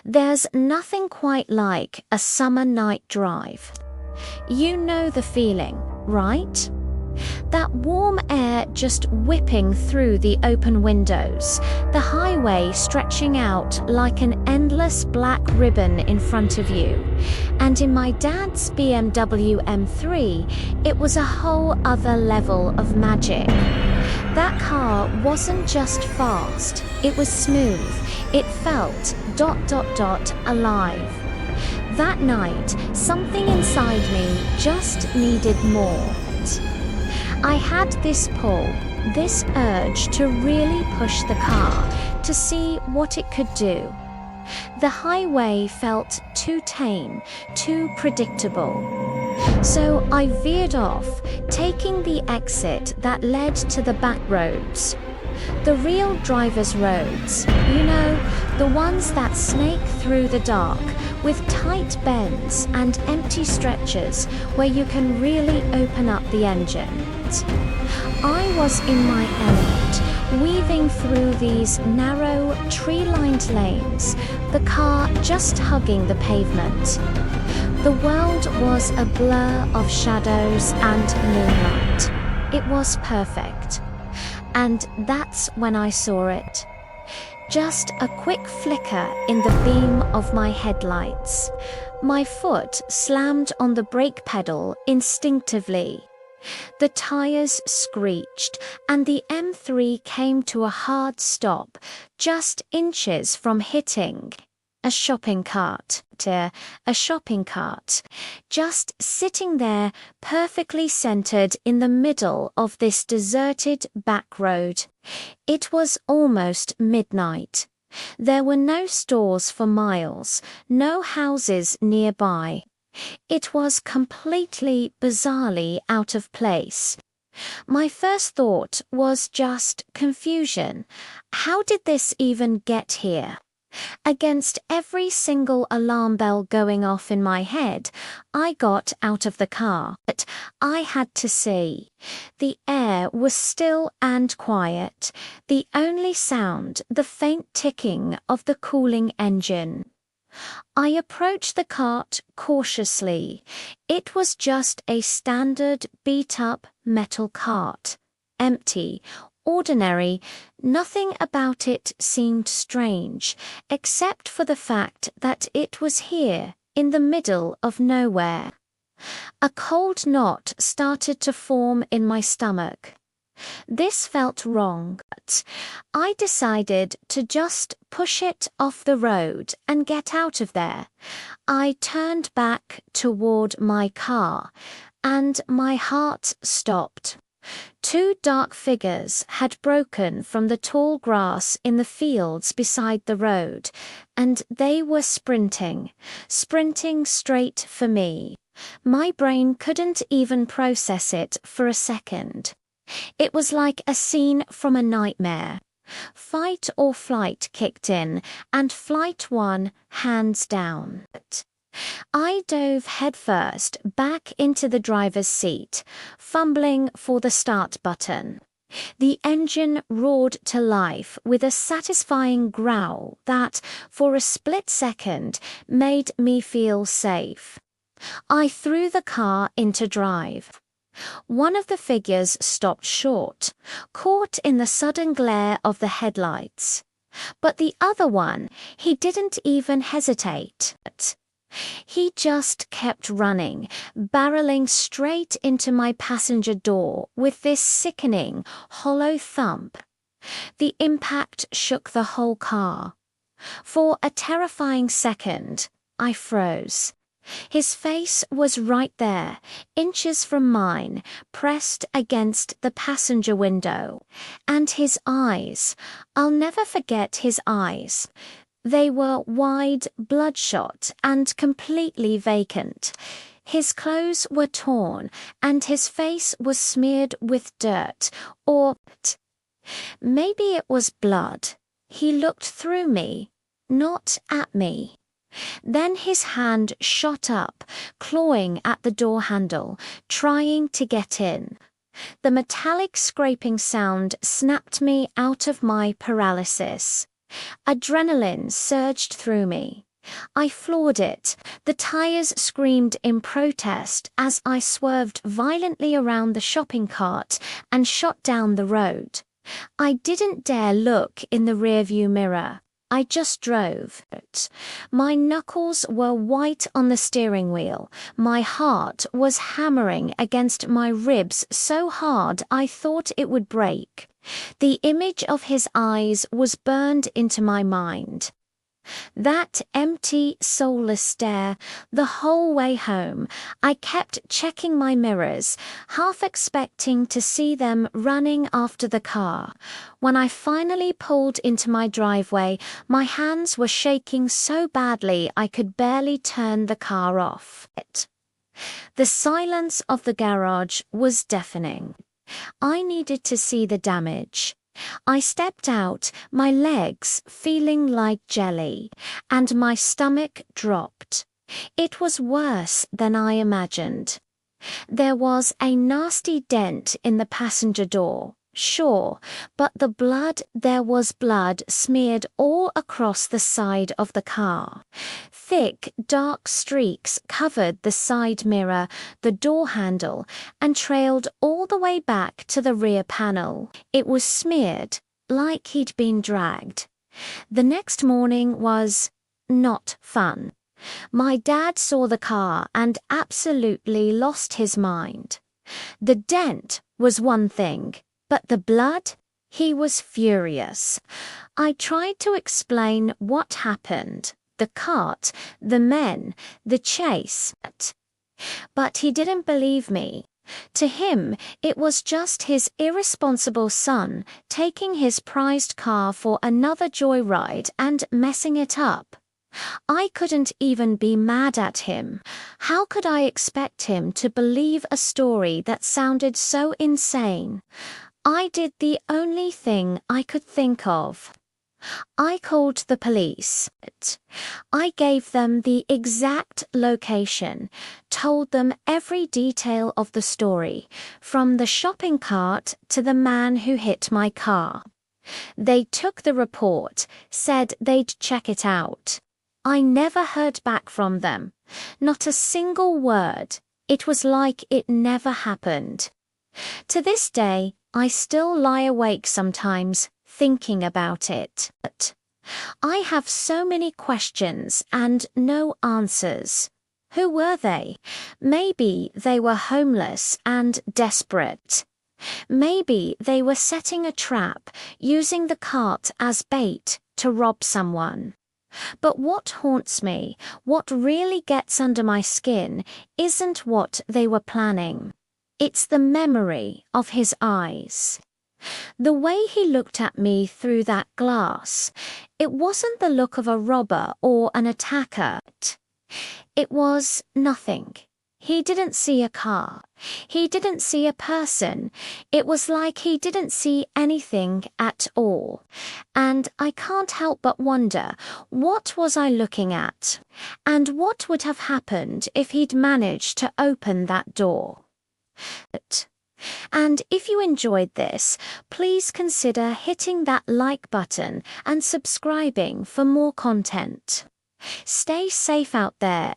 There's nothing quite like a summer night drive. You know the feeling, right? That warm air just whipping through the open windows, the highway stretching out like an endless black ribbon in front of you. And in my dad's BMW M3, it was a whole other level of magic. That car wasn't just fast, it was smooth. It felt ... alive. That night, something inside me just needed more. I had this pull, this urge to really push the car, to see what it could do. The highway felt too tame, too predictable. So I veered off, taking the exit that led to the back roads. The real driver's roads, you know, the ones that snake through the dark, with tight bends and empty stretches where you can really open up the engine. I was in my element, weaving through these narrow, tree-lined lanes, the car just hugging the pavement. The world was a blur of shadows and moonlight. It was perfect. And that's when I saw it. Just a quick flicker in the beam of my headlights. My foot slammed on the brake pedal instinctively. The tires screeched, and the M3 came to a hard stop, just inches from hitting a shopping cart, just sitting there perfectly centered in the middle of this deserted back road. It was almost midnight. There were no stores for miles, no houses nearby. It was completely, bizarrely out of place. My first thought was just confusion. How did this even get here? Against every single alarm bell going off in my head, I got out of the car. But I had to see. The air was still and quiet. The only sound, the faint ticking of the cooling engine. I approached the cart cautiously. It was just a standard beat-up metal cart. Empty, ordinary, nothing about it seemed strange, except for the fact that it was here, in the middle of nowhere. A cold knot started to form in my stomach. This felt wrong, but I decided to just push it off the road and get out of there. I turned back toward my car, and my heart stopped. Two dark figures had broken from the tall grass in the fields beside the road, and they were sprinting straight for me. My brain couldn't even process it for a second. It was like a scene from a nightmare. Fight or flight kicked in, and flight won hands down. I dove headfirst back into the driver's seat, fumbling for the start button. The engine roared to life with a satisfying growl that, for a split second, made me feel safe. I threw the car into drive. One of the figures stopped short, caught in the sudden glare of the headlights. But the other one, he didn't even hesitate. He just kept running, barreling straight into my passenger door with this sickening, hollow thump. The impact shook the whole car. For a terrifying second, I froze. His face was right there, inches from mine, pressed against the passenger window. And his eyes, I'll never forget his eyes. They were wide, bloodshot, and completely vacant. His clothes were torn, and his face was smeared with dirt, or maybe it was blood. He looked through me, not at me. Then his hand shot up, clawing at the door handle, trying to get in. The metallic scraping sound snapped me out of my paralysis. Adrenaline surged through me. I floored it. The tires screamed in protest as I swerved violently around the shopping cart and shot down the road. I didn't dare look in the rearview mirror. I just drove. My knuckles were white on the steering wheel. My heart was hammering against my ribs so hard I thought it would break. The image of his eyes was burned into my mind. That empty, soulless stare, the whole way home, I kept checking my mirrors, half expecting to see them running after the car. When I finally pulled into my driveway, my hands were shaking so badly I could barely turn the car off. The silence of the garage was deafening. I needed to see the damage. I stepped out, my legs feeling like jelly, and my stomach dropped. It was worse than I imagined. There was a nasty dent in the passenger door, sure, but there was blood smeared all across the side of the car. Thick, dark streaks covered the side mirror, the door handle, and trailed all the way back to the rear panel. It was smeared, like he'd been dragged. The next morning was not fun. My dad saw the car and absolutely lost his mind. The dent was one thing, but the blood? He was furious. I tried to explain what happened. The cart, the men, the chase. But he didn't believe me. To him, it was just his irresponsible son taking his prized car for another joyride and messing it up. I couldn't even be mad at him. How could I expect him to believe a story that sounded so insane? I did the only thing I could think of. I called the police. I gave them the exact location, told them every detail of the story, from the shopping cart to the man who hit my car. They took the report, said they'd check it out. I never heard back from them. Not a single word. It was like it never happened. To this day, I still lie awake sometimes, thinking about it. But I have so many questions and no answers. Who were they? Maybe they were homeless and desperate. Maybe they were setting a trap, using the cart as bait to rob someone. But what haunts me, what really gets under my skin, isn't what they were planning. It's the memory of his eyes. The way he looked at me through that glass, it wasn't the look of a robber or an attacker. It was nothing. He didn't see a car. He didn't see a person. It was like he didn't see anything at all. And I can't help but wonder, what was I looking at? And what would have happened if he'd managed to open that door? And if you enjoyed this, please consider hitting that like button and subscribing for more content. Stay safe out there